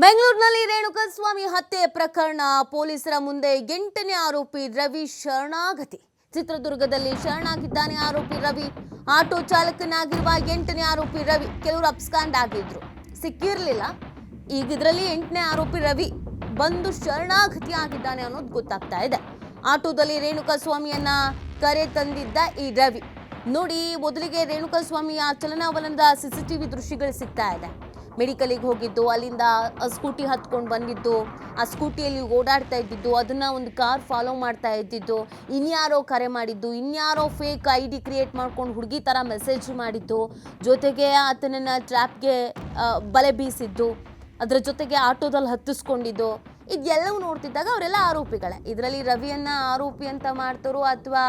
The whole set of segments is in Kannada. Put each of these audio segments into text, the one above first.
ಬೆಂಗಳೂರಿನಲ್ಲಿ ರೇಣುಕಾಸ್ವಾಮಿ ಹತ್ಯೆ ಪ್ರಕರಣ ಪೊಲೀಸರ ಮುಂದೆ 8ನೇ ಆರೋಪಿ ರವಿ ಶರಣಾಗತಿ. ಚಿತ್ರದುರ್ಗದಲ್ಲಿ ಶರಣಾಗಿದ್ದಾನೆ ಆರೋಪಿ ರವಿ. ಆಟೋ ಚಾಲಕನಾಗಿರುವ 8ನೇ ಆರೋಪಿ ರವಿ ಕೆಲವರು ಅಬ್ಸ್ಕಾಂಡ್ ಆಗಿದ್ರು, ಸಿಕ್ಕಿರಲಿಲ್ಲ. ಈಗ ಇದರಲ್ಲಿ 8ನೇ ಆರೋಪಿ ರವಿ ಬಂದು ಶರಣಾಗತಿ ಆಗಿದ್ದಾನೆ ಅನ್ನೋದು ಗೊತ್ತಾಗ್ತಾ ಇದೆ. ಆಟೋದಲ್ಲಿ ರೇಣುಕಾಸ್ವಾಮಿಯನ್ನ ಕರೆ ತಂದಿದ್ದ ಈ ರವಿ ನೋಡಿ, ಮೊದಲಿಗೆ ರೇಣುಕಾಸ್ವಾಮಿಯ ಚಲನವಲನದ ಸಿಸಿಟಿವಿ ದೃಶ್ಯಗಳು ಸಿಗ್ತಾ ಇದೆ. ಮೆಡಿಕಲಿಗೆ ಹೋಗಿದ್ದು, ಅಲ್ಲಿಂದ ಸ್ಕೂಟಿ ಹತ್ಕೊಂಡು ಬಂದಿದ್ದು, ಆ ಸ್ಕೂಟಿಯಲ್ಲಿ ಓಡಾಡ್ತಾ ಇದ್ದಿದ್ದು, ಅದನ್ನು ಒಂದು ಕಾರ್ ಫಾಲೋ ಮಾಡ್ತಾ ಇದ್ದಿದ್ದು, ಇನ್ಯಾರೋ ಕರೆ ಮಾಡಿದ್ದು, ಇನ್ಯಾರೋ ಫೇಕ್ ID ಕ್ರಿಯೇಟ್ ಮಾಡ್ಕೊಂಡು ಹುಡುಗಿ ಥರ ಮೆಸೇಜ್ ಮಾಡಿದ್ದು, ಜೊತೆಗೆ ಆತನನ್ನು ಟ್ರ್ಯಾಪ್ಗೆ ಬಲೆ ಬೀಸಿದ್ದು, ಅದರ ಜೊತೆಗೆ ಆಟೋದಲ್ಲಿ ಹತ್ತಿಸ್ಕೊಂಡಿದ್ದು, ಇದೆಲ್ಲವೂ ನೋಡ್ತಿದ್ದಾಗ ಅವರೆಲ್ಲ ಆರೋಪಿಗಳೇ. ಇದರಲ್ಲಿ ರವಿಯನ್ನು ಆರೋಪಿ ಅಂತ ಮಾಡ್ತಾರೋ ಅಥವಾ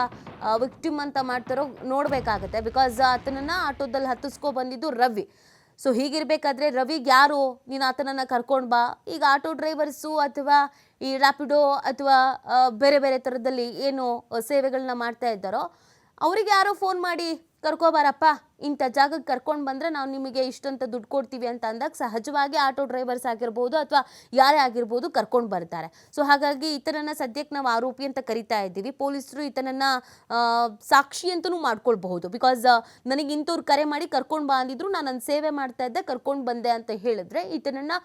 ವಿಕ್ಟಿಮ್ ಅಂತ ಮಾಡ್ತಾರೋ ನೋಡಬೇಕಾಗತ್ತೆ. ಬಿಕಾಸ್ ಆತನನ್ನು ಆಟೋದಲ್ಲಿ ಹತ್ತಿಸ್ಕೊ ಬಂದಿದ್ದು ರವಿ. ಸೊ ಹೀಗಿರಬೇಕಾದ್ರೆ ರವಿಗೆ ಯಾರು ನೀನು ಆತನನ್ನು ಕರ್ಕೊಂಡು ಬಾ, ಈಗ ಆಟೋ ಡ್ರೈವರ್ಸು ಅಥವಾ ಈ ರ್ಯಾಪಿಡೋ ಅಥವಾ ಬೇರೆ ಬೇರೆ ಥರದಲ್ಲಿ ಏನು ಸೇವೆಗಳನ್ನ ಮಾಡ್ತಾ ಇದ್ದಾರೋ ಅವರಿಗೆ ಯಾರೋ ಫೋನ್ ಮಾಡಿ ಕರ್ಕೊಬಾರಪ್ಪ, ಇಂಥ ಜಾಗಕ್ಕೆ ಕರ್ಕೊಂಡು ಬಂದರೆ ನಾವು ನಿಮಗೆ ಇಷ್ಟಂತ ದುಡ್ಡು ಕೊಡ್ತೀವಿ ಅಂತ ಅಂದಾಗ ಸಹಜವಾಗಿ ಆಟೋ ಡ್ರೈವರ್ಸ್ ಆಗಿರ್ಬೋದು ಅಥವಾ ಯಾರೇ ಆಗಿರ್ಬೋದು ಕರ್ಕೊಂಡು ಬರ್ತಾರೆ. ಸೊ ಹಾಗಾಗಿ ಈತನನ್ನು ಸದ್ಯಕ್ಕೆ ನಾವು ಆರೋಪಿ ಅಂತ ಕರಿತಾ ಇದ್ದೀವಿ. ಪೊಲೀಸರು ಈತನನ್ನು ಸಾಕ್ಷಿ ಅಂತಲೂ ಮಾಡ್ಕೊಳ್ಬಹುದು. ಬಿಕಾಸ್ ನನಗೆ ಇಂಥವ್ರು ಕರೆ ಮಾಡಿ ಕರ್ಕೊಂಡು ಬಾ ಅಂದಿದ್ರು, ನಾನು ನನ್ನ ಸೇವೆ ಮಾಡ್ತಾ ಇದ್ದೆ, ಕರ್ಕೊಂಡು ಬಂದೆ ಅಂತ ಹೇಳಿದ್ರೆ ಈತನನ್ನು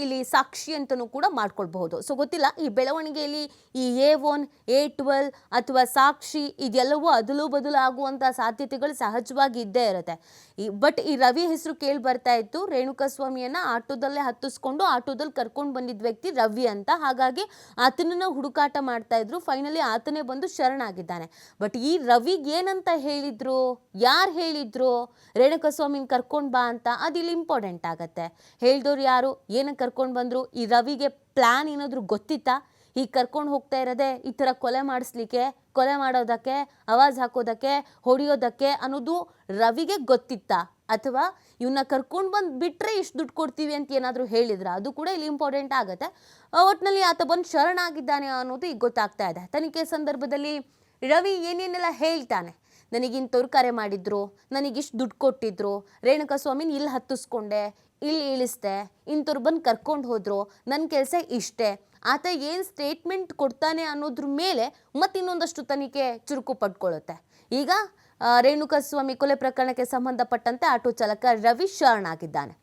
ಇಲ್ಲಿ ಸಾಕ್ಷಿ ಅಂತಲೂ ಕೂಡ ಮಾಡ್ಕೊಳ್ಬಹುದು. ಸೊ ಗೊತ್ತಿಲ್ಲ, ಈ ಬೆಳವಣಿಗೆಯಲ್ಲಿ ಈ A1, A12 ಅಥವಾ ಸಾಕ್ಷಿ ಇದೆಲ್ಲವೂ ಅದಲು ಬದಲು ಆಗುವಂಥ ಸಾಧ್ಯತೆಗಳು ಸಹಜವಾಗಿ ಇದ್ದೇ ಇರುತ್ತೆ. ಬಟ್ ಈ ರವಿ ಹೆಸರು ಕೇಳಿ ಬರ್ತಾ ಇತ್ತು. ರೇಣುಕಾಸ್ವಾಮಿಯನ್ನ ಆಟೋದಲ್ಲೇ ಹತ್ತಿಸ್ಕೊಂಡು ಆಟೋದಲ್ಲಿ ಕರ್ಕೊಂಡು ಬಂದಿದ್ದ ವ್ಯಕ್ತಿ ರವಿ ಅಂತ. ಹಾಗಾಗಿ ಆತನನ್ನ ಹುಡುಕಾಟ ಮಾಡ್ತಾ ಇದ್ರು. ಫೈನಲಿ ಆತನೇ ಬಂದು ಶರಣಾಗಿದ್ದಾನೆ. ಬಟ್ ಈ ರವಿಗೆ ಏನಂತ ಹೇಳಿದ್ರು, ಯಾರು ಹೇಳಿದ್ರು ರೇಣುಕಾಸ್ವಾಮಿನ ಕರ್ಕೊಂಡು ಬಾ ಅಂತ, ಅದು ಇಲ್ಲಿ ಇಂಪಾರ್ಟೆಂಟ್ ಆಗತ್ತೆ. ಹೇಳ್ದವ್ರು ಯಾರು, ಏನಕ್ಕೆ ಕರ್ಕೊಂಡು ಬಂದ್ರು, ಈ ರವಿಗೆ ಪ್ಲಾನ್ ಏನಾದರೂ ಗೊತ್ತಿತ್ತಾ? ಹೀಗೆ ಕರ್ಕೊಂಡು ಹೋಗ್ತಾ ಇರೋದೆ ಈ ಥರ ಕೊಲೆ ಮಾಡಿಸ್ಲಿಕ್ಕೆ, ಕೊಲೆ ಮಾಡೋದಕ್ಕೆ, ಆವಾಜ್ ಹಾಕೋದಕ್ಕೆ, ಹೊಡೆಯೋದಕ್ಕೆ ಅನ್ನೋದು ರವಿಗೆ ಗೊತ್ತಿತ್ತಾ? ಅಥವಾ ಇವನ್ನ ಕರ್ಕೊಂಡು ಬಂದು ಬಿಟ್ಟರೆ ಇಷ್ಟು ದುಡ್ಡು ಕೊಡ್ತೀವಿ ಅಂತ ಏನಾದರೂ ಹೇಳಿದ್ರ? ಅದು ಕೂಡ ಇಲ್ಲಿ ಇಂಪಾರ್ಟೆಂಟ್ ಆಗುತ್ತೆ. ಒಟ್ಟಿನಲ್ಲಿ ಆತ ಬಂದು ಶರಣಾಗಿದ್ದಾನೆ ಅನ್ನೋದು ಈಗ ಗೊತ್ತಾಗ್ತಾ ಇದೆ. ತನಿಖೆ ಸಂದರ್ಭದಲ್ಲಿ ರವಿ ಏನೇನೆಲ್ಲ ಹೇಳ್ತಾನೆ, ನನಗಿಂಥವ್ರು ಕರೆ ಮಾಡಿದ್ರು, ನನಗಿಷ್ಟು ದುಡ್ಡು ಕೊಟ್ಟಿದ್ರು, ರೇಣುಕಾಸ್ವಾಮಿನ ಇಲ್ಲಿ ಹತ್ತಿಸ್ಕೊಂಡೆ, ಇಲ್ಲಿ ಇಳಿಸ್ದೆ, ಇಂಥವ್ರು ಬಂದು ಕರ್ಕೊಂಡು ಹೋದ್ರು, ನನ್ನ ಕೆಲಸ ಇಷ್ಟೇ, ಆತ ಏನು ಸ್ಟೇಟ್ಮೆಂಟ್ ಕೊಡ್ತಾನೆ ಅನ್ನೋದ್ರ ಮೇಲೆ ಮತ್ತಿನ್ನೊಂದಷ್ಟು ತನಿಖೆ ಚುರುಕು ಪಡ್ಕೊಳ್ಳುತ್ತೆ. ಈಗ ರೇಣುಕಾಸ್ವಾಮಿ ಕೊಲೆ ಪ್ರಕರಣಕ್ಕೆ ಸಂಬಂಧಪಟ್ಟಂತೆ ಆಟೋ ಚಾಲಕ ರವಿ ಶರಣಾಗಿದ್ದಾನೆ.